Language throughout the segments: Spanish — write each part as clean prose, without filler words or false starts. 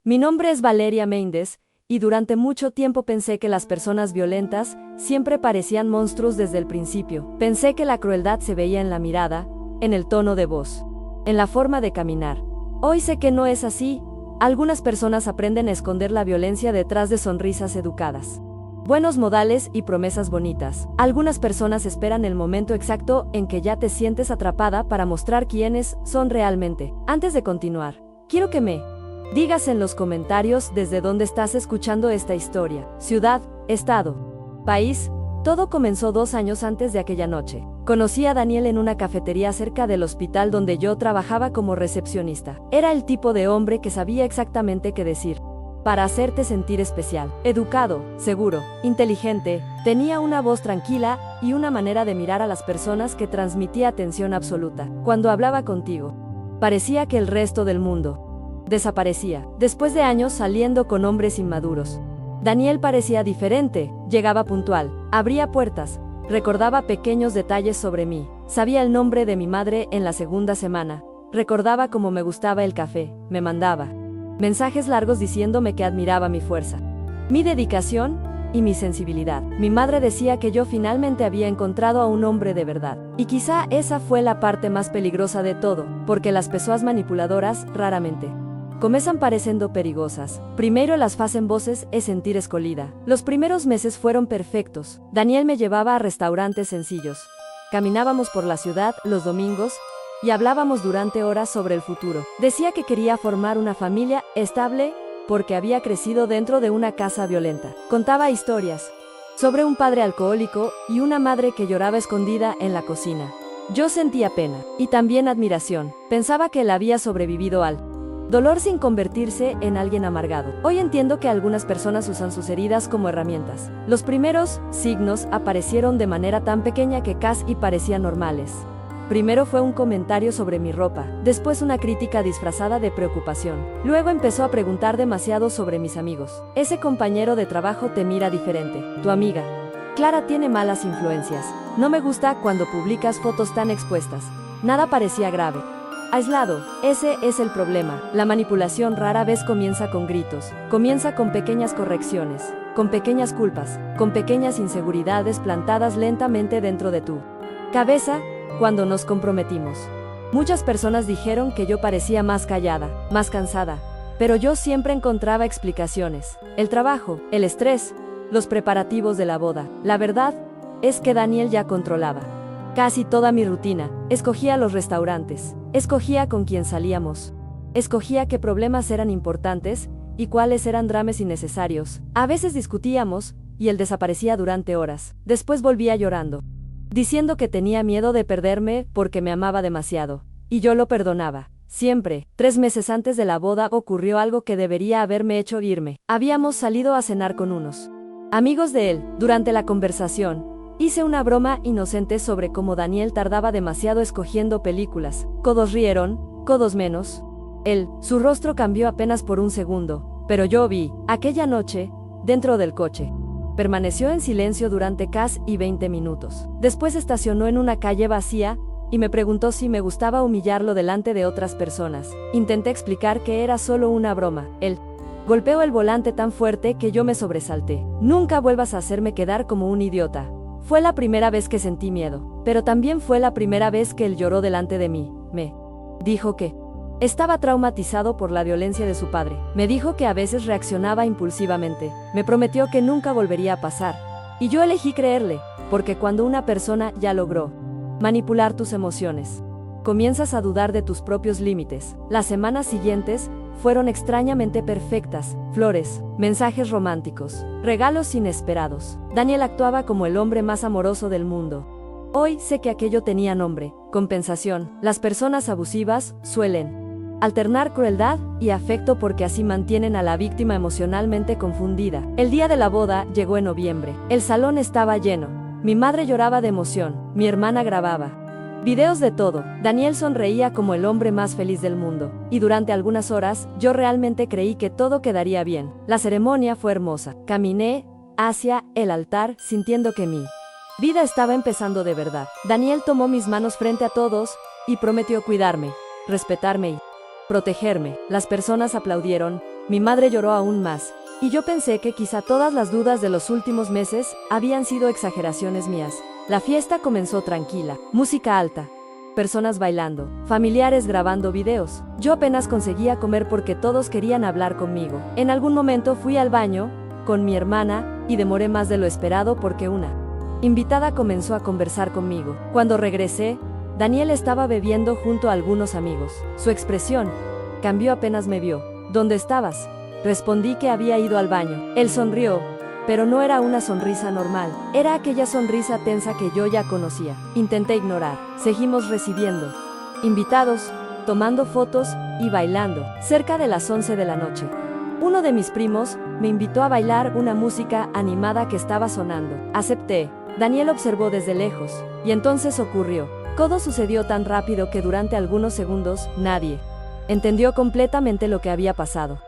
Mi nombre es Valeria Méndez, y durante mucho tiempo pensé que las personas violentas siempre parecían monstruos desde el principio. Pensé que la crueldad se veía en la mirada, en el tono de voz, en la forma de caminar. Hoy sé que no es así. Algunas personas aprenden a esconder la violencia detrás de sonrisas educadas, buenos modales y promesas bonitas. Algunas personas esperan el momento exacto en que ya te sientes atrapada para mostrar quiénes son realmente. Antes de continuar, quiero que me digas en los comentarios desde dónde estás escuchando esta historia. Ciudad, estado, país. Todo comenzó 2 años antes de aquella noche. Conocí a Daniel en una cafetería cerca del hospital donde yo trabajaba como recepcionista. Era el tipo de hombre que sabía exactamente qué decir para hacerte sentir especial. Educado, seguro, inteligente, tenía una voz tranquila y una manera de mirar a las personas que transmitía atención absoluta. Cuando hablaba contigo, parecía que el resto del mundo desaparecía. Después de años saliendo con hombres inmaduros, Daniel parecía diferente. Llegaba puntual, abría puertas, recordaba pequeños detalles sobre mí, sabía el nombre de mi madre en la segunda semana, recordaba cómo me gustaba el café, me mandaba mensajes largos diciéndome que admiraba mi fuerza, mi dedicación y mi sensibilidad. Mi madre decía que yo finalmente había encontrado a un hombre de verdad. Y quizá esa fue la parte más peligrosa de todo, porque las personas manipuladoras raramente comienzan pareciendo perigosas. Primero las hacen voces es sentir escolida. Los primeros meses fueron perfectos. Daniel me llevaba a restaurantes sencillos. Caminábamos por la ciudad los domingos y hablábamos durante horas sobre el futuro. Decía que quería formar una familia estable porque había crecido dentro de una casa violenta. Contaba historias sobre un padre alcohólico y una madre que lloraba escondida en la cocina. Yo sentía pena y también admiración. Pensaba que él había sobrevivido al dolor sin convertirse en alguien amargado. Hoy entiendo que algunas personas usan sus heridas como herramientas. Los primeros signos aparecieron de manera tan pequeña que casi parecían normales. Primero fue un comentario sobre mi ropa, después una crítica disfrazada de preocupación. Luego empezó a preguntar demasiado sobre mis amigos. Ese compañero de trabajo te mira diferente. Tu amiga Clara tiene malas influencias. No me gusta cuando publicas fotos tan expuestas. Nada parecía grave. Aislado, ese es el problema. La manipulación rara vez comienza con gritos, comienza con pequeñas correcciones, con pequeñas culpas, con pequeñas inseguridades plantadas lentamente dentro de tu cabeza. Cuando nos comprometimos, muchas personas dijeron que yo parecía más callada, más cansada, pero yo siempre encontraba explicaciones. El trabajo, el estrés, los preparativos de la boda. La verdad es que Daniel ya controlaba casi toda mi rutina. Escogía los restaurantes, escogía con quién salíamos, escogía qué problemas eran importantes y cuáles eran dramas innecesarios. A veces discutíamos y él desaparecía durante horas. Después volvía llorando, diciendo que tenía miedo de perderme porque me amaba demasiado. Y yo lo perdonaba. Siempre. 3 meses antes de la boda ocurrió algo que debería haberme hecho irme. Habíamos salido a cenar con unos amigos de él. Durante la conversación, hice una broma inocente sobre cómo Daniel tardaba demasiado escogiendo películas. Todos rieron, todos menos él. Su rostro cambió apenas por un segundo, pero yo vi, aquella noche, dentro del coche. Permaneció en silencio durante casi 20 minutos. Después estacionó en una calle vacía y me preguntó si me gustaba humillarlo delante de otras personas. Intenté explicar que era solo una broma. Él golpeó el volante tan fuerte que yo me sobresalté. Nunca vuelvas a hacerme quedar como un idiota. Fue la primera vez que sentí miedo, pero también fue la primera vez que él lloró delante de mí. Me dijo que estaba traumatizado por la violencia de su padre. Me dijo que a veces reaccionaba impulsivamente. Me prometió que nunca volvería a pasar. Y yo elegí creerle, porque cuando una persona ya logró manipular tus emociones, comienzas a dudar de tus propios límites. Las semanas siguientes fueron extrañamente perfectas. Flores, mensajes románticos, regalos inesperados. Daniel actuaba como el hombre más amoroso del mundo. Hoy sé que aquello tenía nombre: compensación. Las personas abusivas suelen alternar crueldad y afecto porque así mantienen a la víctima emocionalmente confundida. El día de la boda llegó en noviembre. El salón estaba lleno. Mi madre lloraba de emoción. Mi hermana grababa videos de todo. Daniel sonreía como el hombre más feliz del mundo. Y durante algunas horas, yo realmente creí que todo quedaría bien. La ceremonia fue hermosa. Caminé hacia el altar sintiendo que mi vida estaba empezando de verdad. Daniel tomó mis manos frente a todos y prometió cuidarme, respetarme y protegerme. Las personas aplaudieron, Mi madre lloró aún más, y yo pensé que quizá todas las dudas de los últimos meses habían sido exageraciones mías. La fiesta comenzó tranquila, música alta, personas bailando, familiares grabando videos. Yo apenas conseguía comer porque todos querían hablar conmigo. En algún momento fui al baño con mi hermana y demoré más de lo esperado porque una invitada comenzó a conversar conmigo. Cuando regresé, Daniel estaba bebiendo junto a algunos amigos. Su expresión cambió apenas me vio. ¿Dónde estabas? Respondí que había ido al baño. Él sonrió, pero no era una sonrisa normal. Era aquella sonrisa tensa que yo ya conocía. Intenté ignorar. Seguimos recibiendo invitados, tomando fotos y bailando. Cerca de las 11 de la noche, uno de mis primos me invitó a bailar una música animada que estaba sonando. Acepté. Daniel observó desde lejos, y entonces ocurrió. Todo sucedió tan rápido que durante algunos segundos nadie entendió completamente lo que había pasado.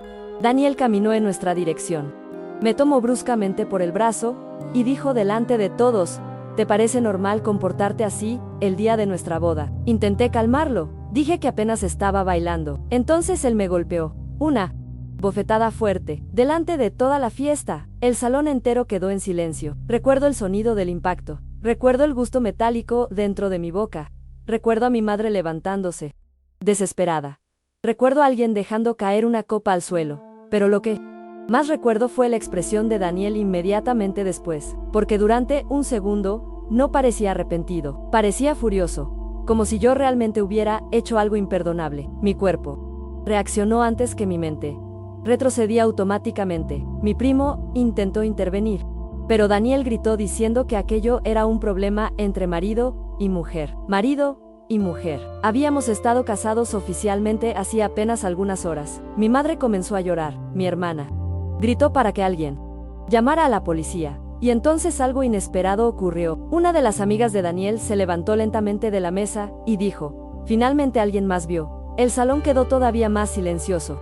Daniel caminó en nuestra dirección. Me tomó bruscamente por el brazo y dijo delante de todos: ¿te parece normal comportarte así el día de nuestra boda? Intenté calmarlo. Dije que apenas estaba bailando. Entonces él me golpeó. Una bofetada fuerte, delante de toda la fiesta. El salón entero quedó en silencio. Recuerdo el sonido del impacto. Recuerdo el gusto metálico dentro de mi boca. Recuerdo a mi madre levantándose, desesperada. Recuerdo a alguien dejando caer una copa al suelo. Pero lo que más recuerdo fue la expresión de Daniel inmediatamente después, porque durante un segundo no parecía arrepentido, parecía furioso, como si yo realmente hubiera hecho algo imperdonable. Mi cuerpo reaccionó antes que mi mente. Retrocedí automáticamente. Mi primo intentó intervenir, pero Daniel gritó diciendo que aquello era un problema entre marido y mujer. Marido y mujer. Habíamos estado casados oficialmente hacía apenas algunas horas. Mi madre comenzó a llorar. Mi hermana gritó para que alguien llamara a la policía. Y entonces algo inesperado ocurrió. Una de las amigas de Daniel se levantó lentamente de la mesa y dijo: finalmente alguien más vio. El salón quedó todavía más silencioso.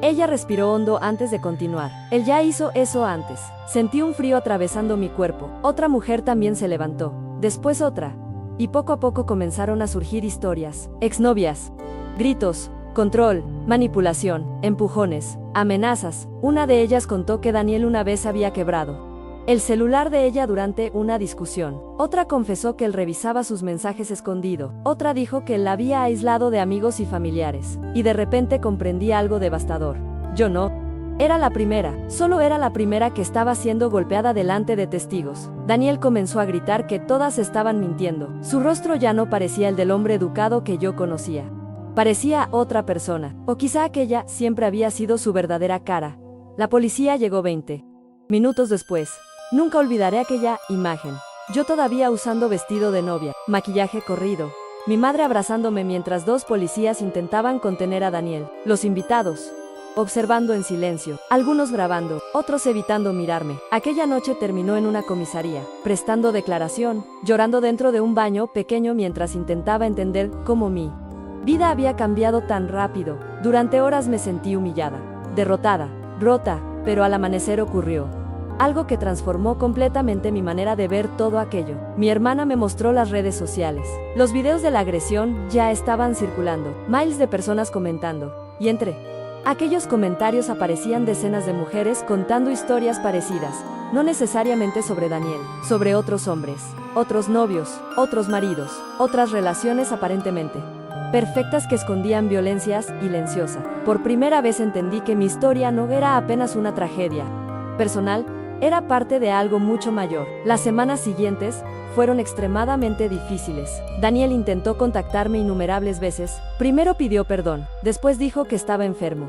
Ella respiró hondo antes de continuar. Él ya hizo eso antes. Sentí un frío atravesando mi cuerpo. Otra mujer también se levantó. Después otra. Y poco a poco comenzaron a surgir historias. Exnovias, gritos, control, manipulación, empujones, amenazas. Una de ellas contó que Daniel una vez había quebrado el celular de ella durante una discusión. Otra confesó que él revisaba sus mensajes escondido. Otra dijo que él la había aislado de amigos y familiares. Y de repente comprendí algo devastador. Yo no era la primera, solo era la primera que estaba siendo golpeada delante de testigos. Daniel comenzó a gritar que todas estaban mintiendo. Su rostro ya no parecía el del hombre educado que yo conocía. Parecía otra persona. O quizá aquella siempre había sido su verdadera cara. La policía llegó 20 minutos después. Nunca olvidaré aquella imagen. Yo todavía usando vestido de novia, maquillaje corrido. Mi madre abrazándome mientras dos policías intentaban contener a Daniel. Los invitados observando en silencio, algunos grabando, otros evitando mirarme. Aquella noche terminó en una comisaría, prestando declaración, llorando dentro de un baño pequeño mientras intentaba entender cómo mi vida había cambiado tan rápido. Durante horas me sentí humillada, derrotada, rota, pero al amanecer ocurrió algo que transformó completamente mi manera de ver todo aquello. Mi hermana me mostró las redes sociales. Los videos de la agresión ya estaban circulando, miles de personas comentando, y entre aquellos comentarios aparecían decenas de mujeres contando historias parecidas, no necesariamente sobre Daniel, sobre otros hombres, otros novios, otros maridos, otras relaciones aparentemente perfectas que escondían violencia silenciosa. Por primera vez entendí que mi historia no era apenas una tragedia personal, era parte de algo mucho mayor. Las semanas siguientes fueron extremadamente difíciles. Daniel intentó contactarme innumerables veces. Primero pidió perdón, después dijo que estaba enfermo.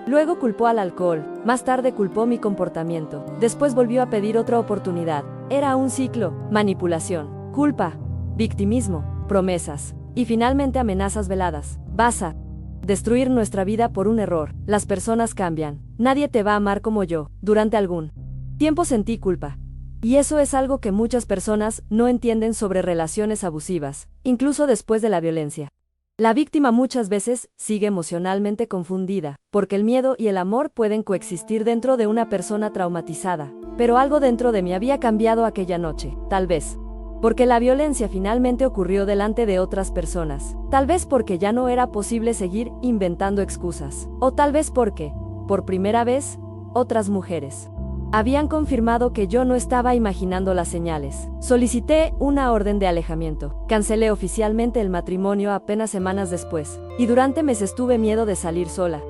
Luego culpó al alcohol, más tarde culpó mi comportamiento. Después volvió a pedir otra oportunidad. Era un ciclo: manipulación, culpa, victimismo, promesas y finalmente amenazas veladas. Vas a destruir nuestra vida por un error. Las personas cambian. Nadie te va a amar como yo. Durante algún tiempo sentí culpa. Y eso es algo que muchas personas no entienden sobre relaciones abusivas, incluso después de la violencia. La víctima muchas veces sigue emocionalmente confundida, porque el miedo y el amor pueden coexistir dentro de una persona traumatizada. Pero algo dentro de mí había cambiado aquella noche, tal vez porque la violencia finalmente ocurrió delante de otras personas, tal vez porque ya no era posible seguir inventando excusas, o tal vez porque por primera vez, otras mujeres habían confirmado que yo no estaba imaginando las señales. Solicité una orden de alejamiento. Cancelé oficialmente el matrimonio apenas semanas después. Y durante meses tuve miedo de salir sola.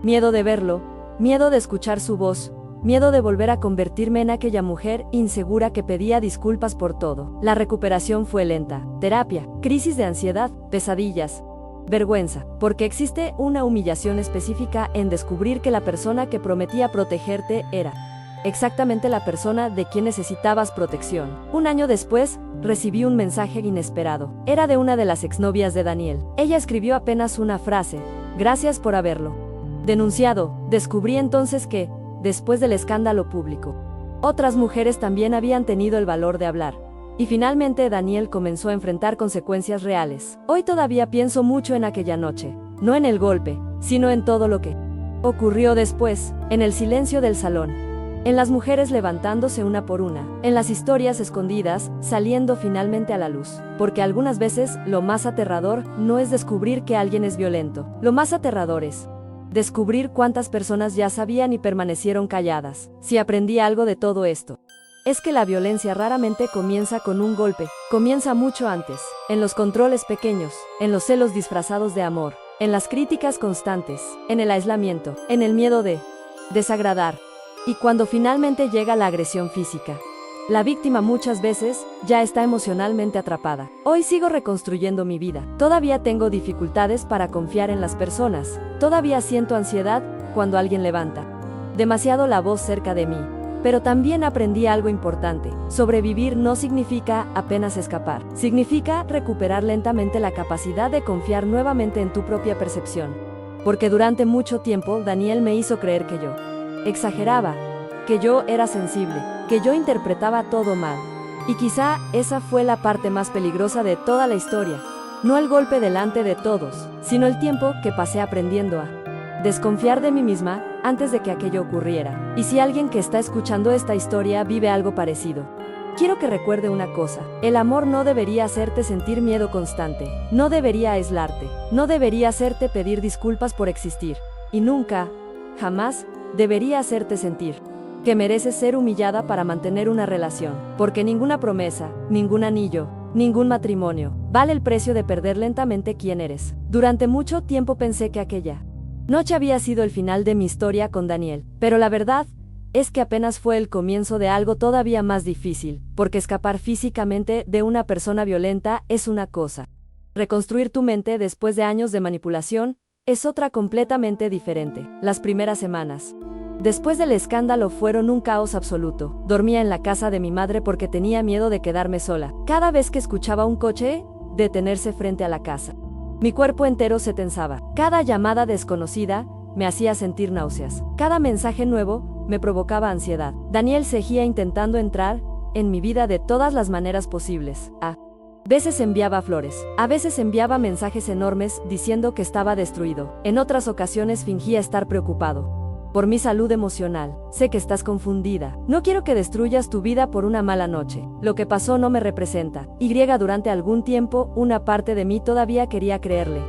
Miedo de verlo, miedo de escuchar su voz, miedo de volver a convertirme en aquella mujer insegura que pedía disculpas por todo. La recuperación fue lenta. Terapia, crisis de ansiedad, pesadillas, vergüenza, porque existe una humillación específica en descubrir que la persona que prometía protegerte era exactamente la persona de quien necesitabas protección. Un año después, recibí un mensaje inesperado. Era de una de las exnovias de Daniel. Ella escribió apenas una frase: gracias por haberlo denunciado. Descubrí entonces que, después del escándalo público, otras mujeres también habían tenido el valor de hablar. Y finalmente Daniel comenzó a enfrentar consecuencias reales. Hoy todavía pienso mucho en aquella noche, no en el golpe, sino en todo lo que ocurrió después, en el silencio del salón, en las mujeres levantándose una por una, en las historias escondidas, saliendo finalmente a la luz. Porque algunas veces, lo más aterrador no es descubrir que alguien es violento. Lo más aterrador es descubrir cuántas personas ya sabían y permanecieron calladas. Si aprendí algo de todo esto, es que la violencia raramente comienza con un golpe, comienza mucho antes, en los controles pequeños, en los celos disfrazados de amor, en las críticas constantes, en el aislamiento, en el miedo de desagradar. Y cuando finalmente llega la agresión física, la víctima muchas veces ya está emocionalmente atrapada. Hoy sigo reconstruyendo mi vida. Todavía tengo dificultades para confiar en las personas. Todavía siento ansiedad cuando alguien levanta demasiado la voz cerca de mí. Pero también aprendí algo importante. Sobrevivir no significa apenas escapar. Significa recuperar lentamente la capacidad de confiar nuevamente en tu propia percepción. Porque durante mucho tiempo Daniel me hizo creer que yo exageraba, que yo era sensible, que yo interpretaba todo mal. Y quizá esa fue la parte más peligrosa de toda la historia. No el golpe delante de todos, sino el tiempo que pasé aprendiendo a desconfiar de mí misma antes de que aquello ocurriera. Y si alguien que está escuchando esta historia vive algo parecido, quiero que recuerde una cosa: el amor no debería hacerte sentir miedo constante, no debería aislarte, no debería hacerte pedir disculpas por existir, y nunca, jamás, debería hacerte sentir que mereces ser humillada para mantener una relación, porque ninguna promesa, ningún anillo, ningún matrimonio vale el precio de perder lentamente quién eres. Durante mucho tiempo pensé que aquella noche había sido el final de mi historia con Daniel, pero la verdad es que apenas fue el comienzo de algo todavía más difícil, porque escapar físicamente de una persona violenta es una cosa. Reconstruir tu mente después de años de manipulación es otra completamente diferente. Las primeras semanas después del escándalo fueron un caos absoluto. Dormía en la casa de mi madre porque tenía miedo de quedarme sola. Cada vez que escuchaba un coche detenerse frente a la casa, mi cuerpo entero se tensaba. Cada llamada desconocida me hacía sentir náuseas. Cada mensaje nuevo me provocaba ansiedad. Daniel seguía intentando entrar en mi vida de todas las maneras posibles. A veces enviaba flores, a veces enviaba mensajes enormes diciendo que estaba destruido. En otras ocasiones fingía estar preocupado por mi salud emocional. Sé que estás confundida. No quiero que destruyas tu vida por una mala noche. Lo que pasó no me representa. Durante algún tiempo, una parte de mí todavía quería creerle.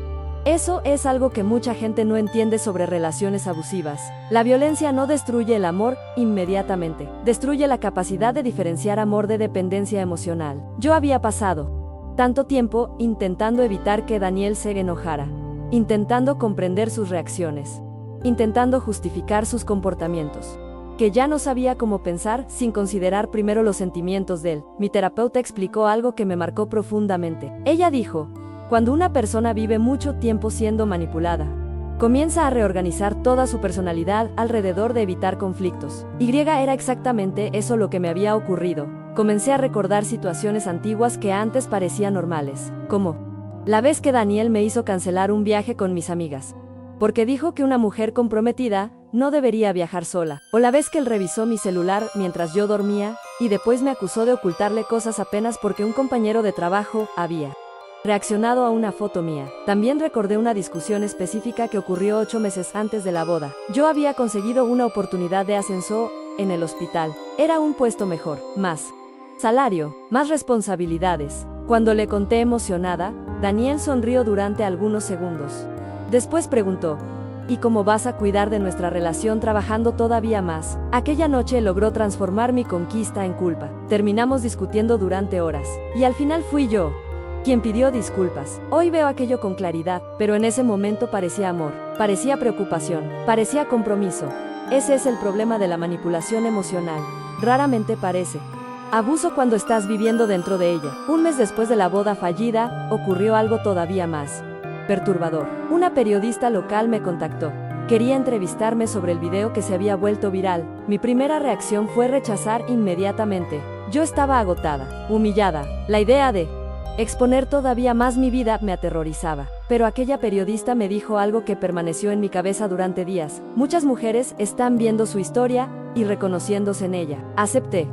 Eso es algo que mucha gente no entiende sobre relaciones abusivas. La violencia no destruye el amor inmediatamente. Destruye la capacidad de diferenciar amor de dependencia emocional. Yo había pasado tanto tiempo intentando evitar que Daniel se enojara, intentando comprender sus reacciones, intentando justificar sus comportamientos, que ya no sabía cómo pensar sin considerar primero los sentimientos de él. Mi terapeuta explicó algo que me marcó profundamente. Ella dijo: cuando una persona vive mucho tiempo siendo manipulada, comienza a reorganizar toda su personalidad alrededor de evitar conflictos. Era exactamente eso lo que me había ocurrido. Comencé a recordar situaciones antiguas que antes parecían normales, como la vez que Daniel me hizo cancelar un viaje con mis amigas, porque dijo que una mujer comprometida no debería viajar sola. O la vez que él revisó mi celular mientras yo dormía, y después me acusó de ocultarle cosas apenas porque un compañero de trabajo había reaccionado a una foto mía. También recordé una discusión específica que ocurrió 8 meses antes de la boda. Yo había conseguido una oportunidad de ascenso en el hospital. Era un puesto mejor, más salario, más responsabilidades. Cuando le conté emocionada, Daniel sonrió durante algunos segundos. Después preguntó: y cómo vas a cuidar de nuestra relación trabajando todavía más. Aquella noche logró transformar mi conquista en culpa. Terminamos discutiendo durante horas, y al final fui yo quien pidió disculpas. Hoy veo aquello con claridad, pero en ese momento parecía amor, parecía preocupación, parecía compromiso. Ese es el problema de la manipulación emocional. Raramente parece abuso cuando estás viviendo dentro de ella. Un mes después de la boda fallida, ocurrió algo todavía más perturbador. Una periodista local me contactó. Quería entrevistarme sobre el video que se había vuelto viral. Mi primera reacción fue rechazar inmediatamente. Yo estaba agotada, humillada. La idea de exponer todavía más mi vida me aterrorizaba. Pero aquella periodista me dijo algo que permaneció en mi cabeza durante días. Muchas mujeres están viendo su historia y reconociéndose en ella. Acepté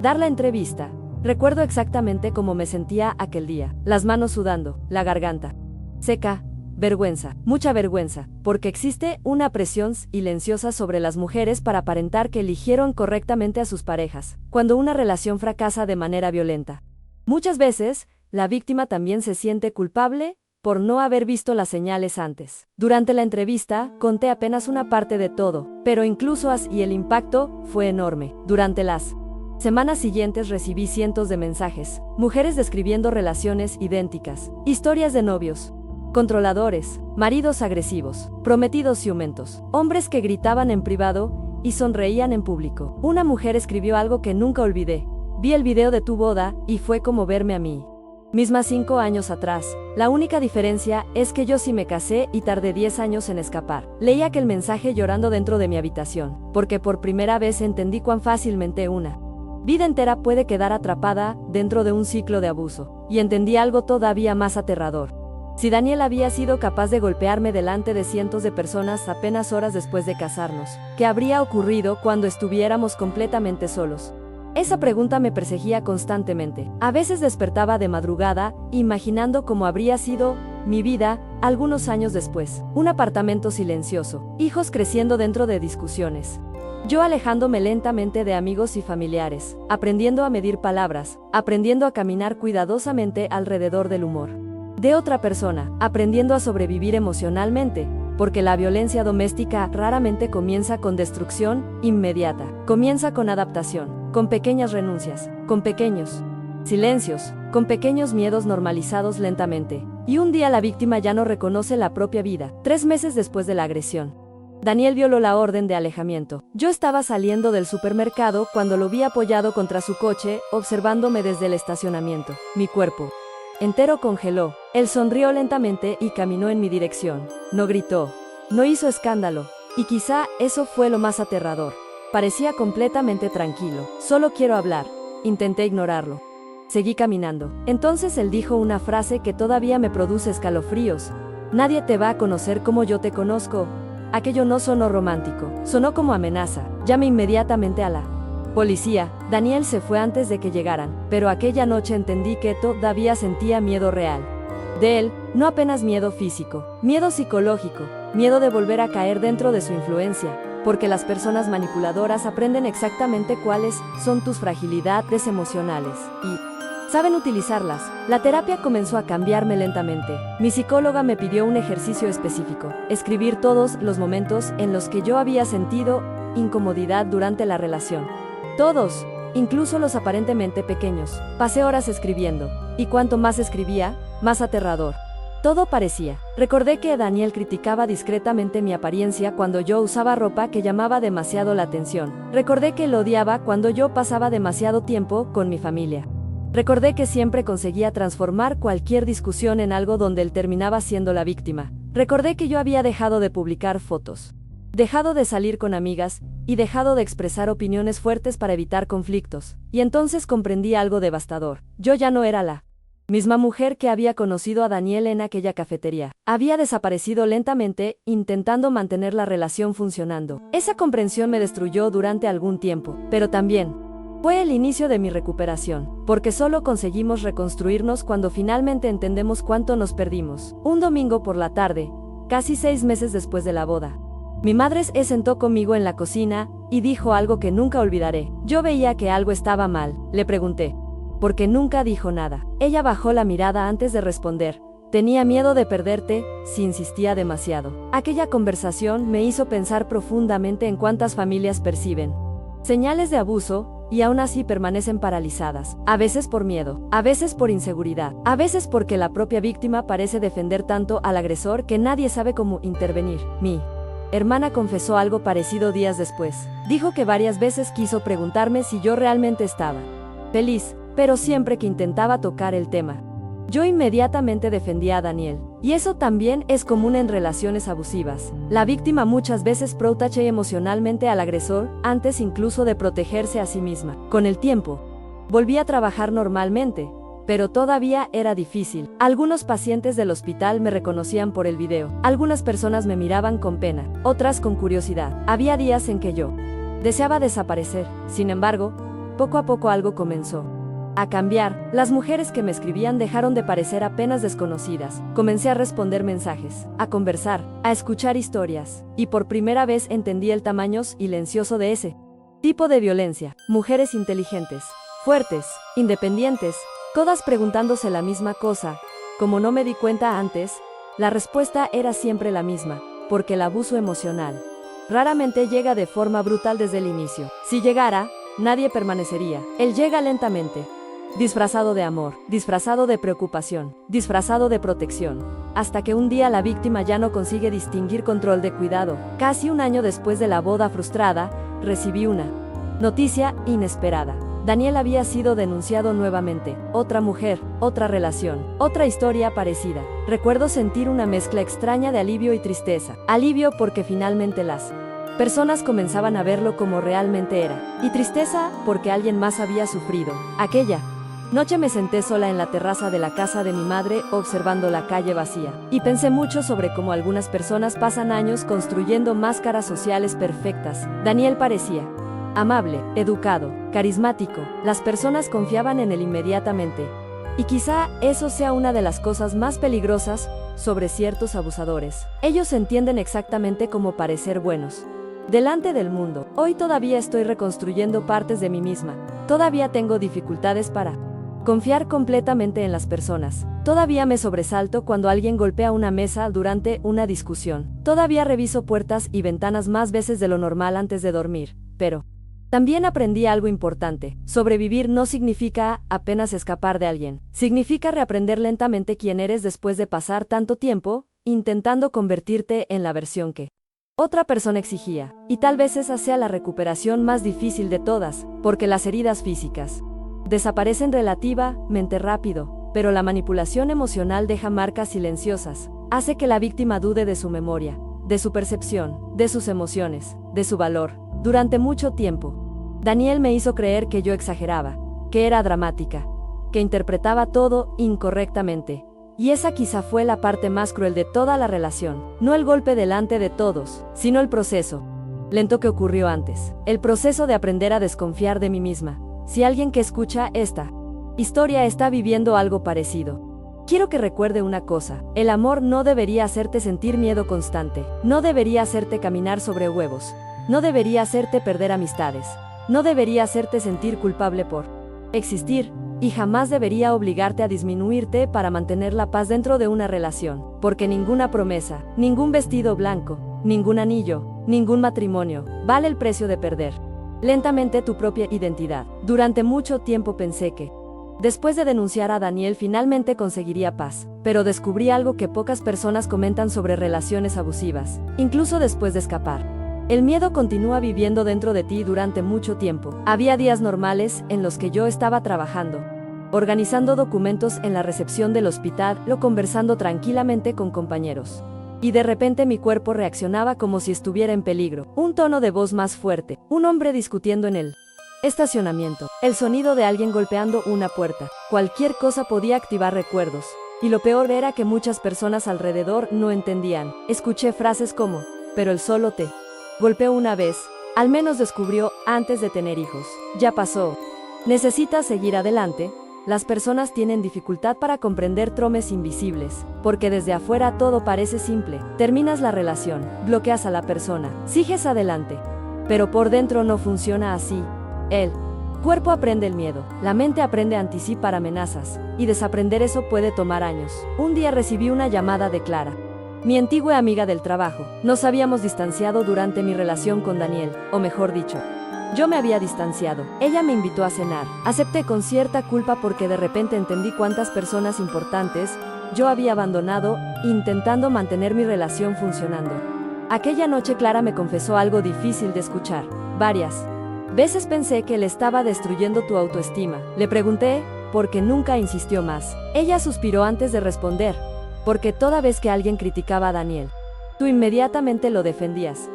dar la entrevista. Recuerdo exactamente cómo me sentía aquel día. Las manos sudando, la garganta seca, vergüenza, mucha vergüenza, porque existe una presión silenciosa sobre las mujeres para aparentar que eligieron correctamente a sus parejas, cuando una relación fracasa de manera violenta. Muchas veces, la víctima también se siente culpable por no haber visto las señales antes. Durante la entrevista, conté apenas una parte de todo, pero incluso así el impacto fue enorme. Durante las semanas siguientes recibí cientos de mensajes, mujeres describiendo relaciones idénticas, historias de novios controladores, maridos agresivos, prometidos ciumentos, hombres que gritaban en privado y sonreían en público. Una mujer escribió algo que nunca olvidé. Vi el video de tu boda y fue como verme a mí misma 5 años atrás. La única diferencia es que yo sí me casé y tardé 10 años en escapar. Leí aquel mensaje llorando dentro de mi habitación, porque por primera vez entendí cuán fácilmente una vida entera puede quedar atrapada dentro de un ciclo de abuso. Y entendí algo todavía más aterrador. Si Daniel había sido capaz de golpearme delante de cientos de personas apenas horas después de casarnos, ¿qué habría ocurrido cuando estuviéramos completamente solos? Esa pregunta me perseguía constantemente. A veces despertaba de madrugada, imaginando cómo habría sido mi vida algunos años después. Un apartamento silencioso, hijos creciendo dentro de discusiones. Yo alejándome lentamente de amigos y familiares, aprendiendo a medir palabras, aprendiendo a caminar cuidadosamente alrededor del humor de otra persona, aprendiendo a sobrevivir emocionalmente, porque la violencia doméstica raramente comienza con destrucción inmediata, comienza con adaptación, con pequeñas renuncias, con pequeños silencios, con pequeños miedos normalizados lentamente, y un día la víctima ya no reconoce la propia vida. 3 meses después de la agresión, Daniel violó la orden de alejamiento. Yo estaba saliendo del supermercado cuando lo vi apoyado contra su coche, observándome desde el estacionamiento. Mi cuerpo entero congeló. Él sonrió lentamente y caminó en mi dirección. No gritó, no hizo escándalo, y quizá eso fue lo más aterrador. Parecía completamente tranquilo. Solo quiero hablar. Intenté ignorarlo. Seguí caminando. Entonces él dijo una frase que todavía me produce escalofríos. Nadie te va a conocer como yo te conozco. Aquello no sonó romántico, sonó como amenaza. Llamé inmediatamente a la policía. Daniel se fue antes de que llegaran, pero aquella noche entendí que todavía sentía miedo real. De él, no apenas miedo físico, miedo psicológico, miedo de volver a caer dentro de su influencia, porque las personas manipuladoras aprenden exactamente cuáles son tus fragilidades emocionales y saben utilizarlas. La terapia comenzó a cambiarme lentamente. Mi psicóloga me pidió un ejercicio específico, escribir todos los momentos en los que yo había sentido incomodidad durante la relación. Todos, incluso los aparentemente pequeños. Pasé horas escribiendo, y cuanto más escribía, más aterrador todo parecía. Recordé que Daniel criticaba discretamente mi apariencia cuando yo usaba ropa que llamaba demasiado la atención. Recordé que lo odiaba cuando yo pasaba demasiado tiempo con mi familia. Recordé que siempre conseguía transformar cualquier discusión en algo donde él terminaba siendo la víctima. Recordé que yo había dejado de publicar fotos, dejado de salir con amigas y dejado de expresar opiniones fuertes para evitar conflictos. Y entonces comprendí algo devastador. Yo ya no era la misma mujer que había conocido a Daniel en aquella cafetería. Había desaparecido lentamente, intentando mantener la relación funcionando. Esa comprensión me destruyó durante algún tiempo, pero también fue el inicio de mi recuperación, porque solo conseguimos reconstruirnos cuando finalmente entendemos cuánto nos perdimos. Un domingo por la tarde, casi 6 meses después de la boda, mi madre se sentó conmigo en la cocina y dijo algo que nunca olvidaré. Yo veía que algo estaba mal. Le pregunté, porque nunca dijo nada. Ella bajó la mirada antes de responder, Tenía miedo de perderte si insistía demasiado. Aquella conversación me hizo pensar profundamente en cuántas familias perciben señales de abuso y aún así permanecen paralizadas, a veces por miedo, a veces por inseguridad, a veces porque la propia víctima parece defender tanto al agresor que nadie sabe cómo intervenir. Mi hermana confesó algo parecido días después. Dijo que varias veces quiso preguntarme si yo realmente estaba feliz, pero siempre que intentaba tocar el tema, yo inmediatamente defendía a Daniel. Y eso también es común en relaciones abusivas. La víctima muchas veces protege emocionalmente al agresor antes incluso de protegerse a sí misma. Con el tiempo, volví a trabajar normalmente, pero todavía era difícil. Algunos pacientes del hospital me reconocían por el video. Algunas personas me miraban con pena, otras con curiosidad. Había días en que yo deseaba desaparecer. Sin embargo, poco a poco algo comenzó a cambiar. Las mujeres que me escribían dejaron de parecer apenas desconocidas. Comencé a responder mensajes, a conversar, a escuchar historias, y por primera vez entendí el tamaño silencioso de ese tipo de violencia. Mujeres inteligentes, fuertes, independientes, todas preguntándose la misma cosa. Como no me di cuenta antes, la respuesta era siempre la misma, porque el abuso emocional raramente llega de forma brutal desde el inicio. Si llegara, nadie permanecería. Él llega lentamente, disfrazado de amor, disfrazado de preocupación, disfrazado de protección, hasta que un día la víctima ya no consigue distinguir control de cuidado. Casi un año después de la boda frustrada, recibí una noticia inesperada. Daniel había sido denunciado nuevamente. Otra mujer, otra relación, otra historia parecida. Recuerdo sentir una mezcla extraña de alivio y tristeza. Alivio porque finalmente las personas comenzaban a verlo como realmente era. Y tristeza porque alguien más había sufrido. Aquella noche me senté sola en la terraza de la casa de mi madre, observando la calle vacía. Y pensé mucho sobre cómo algunas personas pasan años construyendo máscaras sociales perfectas. Daniel parecía amable, educado, carismático. Las personas confiaban en él inmediatamente. Y quizá eso sea una de las cosas más peligrosas sobre ciertos abusadores. Ellos entienden exactamente cómo parecer buenos delante del mundo. Hoy todavía estoy reconstruyendo partes de mí misma. Todavía tengo dificultades para confiar completamente en las personas. Todavía me sobresalto cuando alguien golpea una mesa durante una discusión. Todavía reviso puertas y ventanas más veces de lo normal antes de dormir. Pero también aprendí algo importante. Sobrevivir no significa apenas escapar de alguien. Significa reaprender lentamente quién eres después de pasar tanto tiempo intentando convertirte en la versión que otra persona exigía. Y tal vez esa sea la recuperación más difícil de todas, porque las heridas físicas desaparecen relativamente rápido, pero la manipulación emocional deja marcas silenciosas. Hace que la víctima dude de su memoria, de su percepción, de sus emociones, de su valor. Durante mucho tiempo, Daniel me hizo creer que yo exageraba, que era dramática, que interpretaba todo incorrectamente. Y esa quizá fue la parte más cruel de toda la relación. No el golpe delante de todos, sino el proceso lento que ocurrió antes. El proceso de aprender a desconfiar de mí misma. Si alguien que escucha esta historia está viviendo algo parecido, quiero que recuerde una cosa. El amor no debería hacerte sentir miedo constante. No debería hacerte caminar sobre huevos. No debería hacerte perder amistades. No debería hacerte sentir culpable por existir. Y jamás debería obligarte a disminuirte para mantener la paz dentro de una relación. Porque ninguna promesa, ningún vestido blanco, ningún anillo, ningún matrimonio, vale el precio de perder lentamente tu propia identidad. Durante mucho tiempo pensé que, después de denunciar a Daniel, finalmente conseguiría paz. Pero descubrí algo que pocas personas comentan sobre relaciones abusivas, incluso después de escapar. El miedo continúa viviendo dentro de ti durante mucho tiempo. Había días normales en los que yo estaba trabajando, organizando documentos en la recepción del hospital o conversando tranquilamente con compañeros. Y de repente mi cuerpo reaccionaba como si estuviera en peligro. Un tono de voz más fuerte, un hombre discutiendo en el estacionamiento, el sonido de alguien golpeando una puerta. Cualquier cosa podía activar recuerdos. Y lo peor era que muchas personas alrededor no entendían. Escuché frases como, pero él solo te golpeó una vez, al menos descubrió antes de tener hijos. Ya pasó. Necesitas seguir adelante. Las personas tienen dificultad para comprender traumas invisibles, porque desde afuera todo parece simple. Terminas la relación, bloqueas a la persona, sigues adelante. Pero por dentro no funciona así. Él cuerpo aprende el miedo, la mente aprende a anticipar amenazas, y desaprender eso puede tomar años. Un día recibí una llamada de Clara, mi antigua amiga del trabajo. Nos habíamos distanciado durante mi relación con Daniel, o mejor dicho, yo me había distanciado. Ella me invitó a cenar. Acepté con cierta culpa porque de repente entendí cuántas personas importantes yo había abandonado, intentando mantener mi relación funcionando. Aquella noche Clara me confesó algo difícil de escuchar. Varias veces pensé que le estaba destruyendo tu autoestima. Le pregunté, porque nunca insistió más. Ella suspiró antes de responder, porque toda vez que alguien criticaba a Daniel, tú inmediatamente lo defendías.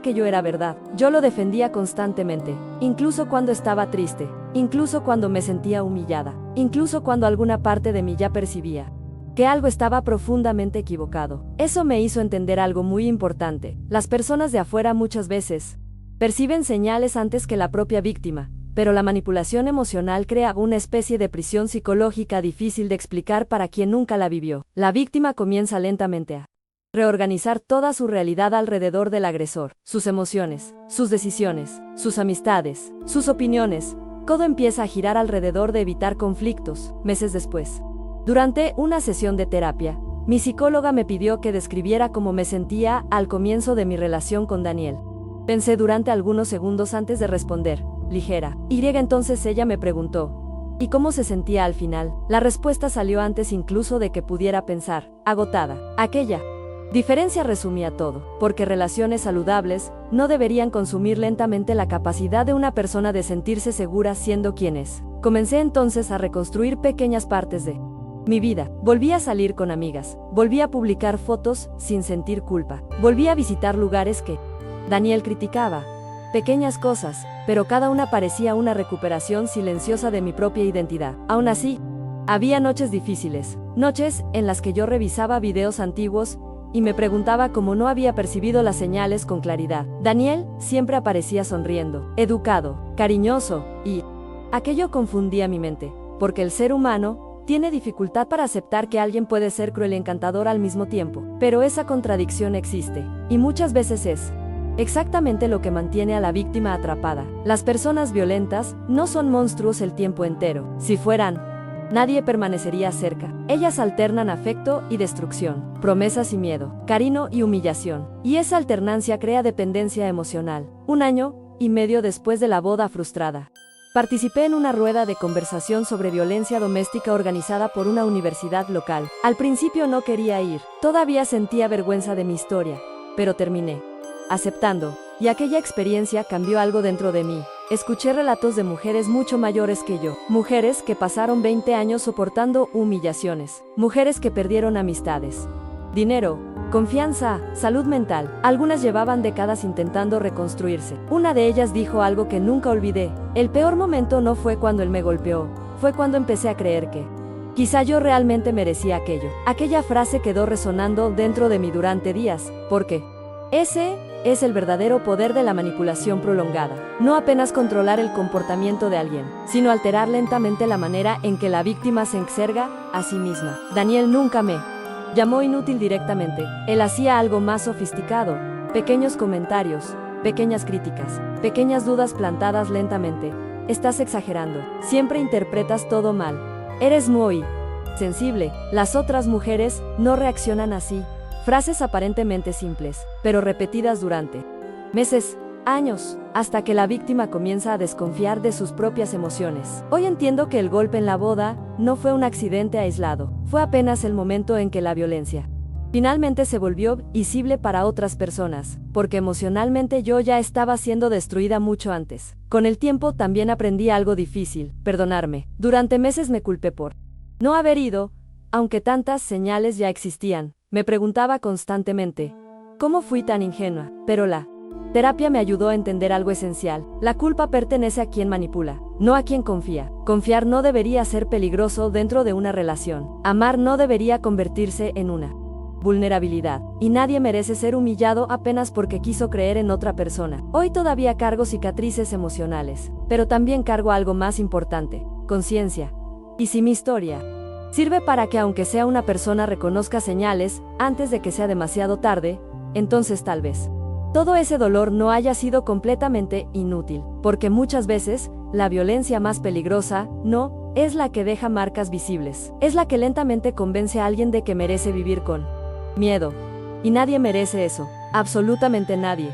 Que yo era verdad. Yo lo defendía constantemente, incluso cuando estaba triste, incluso cuando me sentía humillada, incluso cuando alguna parte de mí ya percibía que algo estaba profundamente equivocado. Eso me hizo entender algo muy importante. Las personas de afuera muchas veces perciben señales antes que la propia víctima, pero la manipulación emocional crea una especie de prisión psicológica difícil de explicar para quien nunca la vivió. La víctima comienza lentamente a reorganizar toda su realidad alrededor del agresor, sus emociones, sus decisiones, sus amistades, sus opiniones. Todo empieza a girar alrededor de evitar conflictos. Meses después, durante una sesión de terapia, mi psicóloga me pidió que describiera cómo me sentía al comienzo de mi relación con Daniel. Pensé durante algunos segundos antes de responder, ligera. Entonces ella me preguntó, ¿y cómo se sentía al final? La respuesta salió antes incluso de que pudiera pensar, agotada. Aquella diferencia resumía todo, porque relaciones saludables no deberían consumir lentamente la capacidad de una persona de sentirse segura siendo quien es. Comencé entonces a reconstruir pequeñas partes de mi vida. Volví a salir con amigas, volví a publicar fotos sin sentir culpa, volví a visitar lugares que Daniel criticaba. Pequeñas cosas, pero cada una parecía una recuperación silenciosa de mi propia identidad. Aún así, había noches difíciles, noches en las que yo revisaba videos antiguos y me preguntaba cómo no había percibido las señales con claridad. Daniel siempre aparecía sonriendo, educado, cariñoso, y aquello confundía mi mente, porque el ser humano tiene dificultad para aceptar que alguien puede ser cruel y encantador al mismo tiempo. Pero esa contradicción existe, y muchas veces es exactamente lo que mantiene a la víctima atrapada. Las personas violentas no son monstruos el tiempo entero. Si fueran, nadie permanecería cerca. Ellas alternan afecto y destrucción, promesas y miedo, cariño y humillación. Y esa alternancia crea dependencia emocional. 1 año y medio después de la boda frustrada, participé en una rueda de conversación sobre violencia doméstica organizada por una universidad local. Al principio no quería ir, todavía sentía vergüenza de mi historia, pero terminé aceptando, y aquella experiencia cambió algo dentro de mí. Escuché relatos de mujeres mucho mayores que yo, mujeres que pasaron 20 años soportando humillaciones, mujeres que perdieron amistades, dinero, confianza, salud mental. Algunas llevaban décadas intentando reconstruirse. Una de ellas dijo algo que nunca olvidé: el peor momento no fue cuando él me golpeó, fue cuando empecé a creer que quizá yo realmente merecía aquello. Aquella frase quedó resonando dentro de mí durante días, porque ese es el verdadero poder de la manipulación prolongada. No apenas controlar el comportamiento de alguien, sino alterar lentamente la manera en que la víctima se exerga a sí misma. Daniel nunca me llamó inútil directamente. Él hacía algo más sofisticado: pequeños comentarios, pequeñas críticas, pequeñas dudas plantadas lentamente. Estás exagerando, siempre interpretas todo mal, eres muy sensible, las otras mujeres no reaccionan así. Frases aparentemente simples, pero repetidas durante meses, años, hasta que la víctima comienza a desconfiar de sus propias emociones. Hoy entiendo que el golpe en la boda no fue un accidente aislado, fue apenas el momento en que la violencia finalmente se volvió visible para otras personas, porque emocionalmente yo ya estaba siendo destruida mucho antes. Con el tiempo también aprendí algo difícil: perdonarme. Durante meses me culpé por no haber ido, aunque tantas señales ya existían. Me preguntaba constantemente, ¿cómo fui tan ingenua? Pero la terapia me ayudó a entender algo esencial: la culpa pertenece a quien manipula, no a quien confía. Confiar no debería ser peligroso dentro de una relación. Amar no debería convertirse en una vulnerabilidad. Y nadie merece ser humillado apenas porque quiso creer en otra persona. Hoy todavía cargo cicatrices emocionales, pero también cargo algo más importante: conciencia. Y si mi historia sirve para que, aunque sea una persona, reconozca señales antes de que sea demasiado tarde, entonces tal vez todo ese dolor no haya sido completamente inútil, porque muchas veces la violencia más peligrosa, no, es la que deja marcas visibles. Es la que lentamente convence a alguien de que merece vivir con miedo. Y nadie merece eso, absolutamente nadie.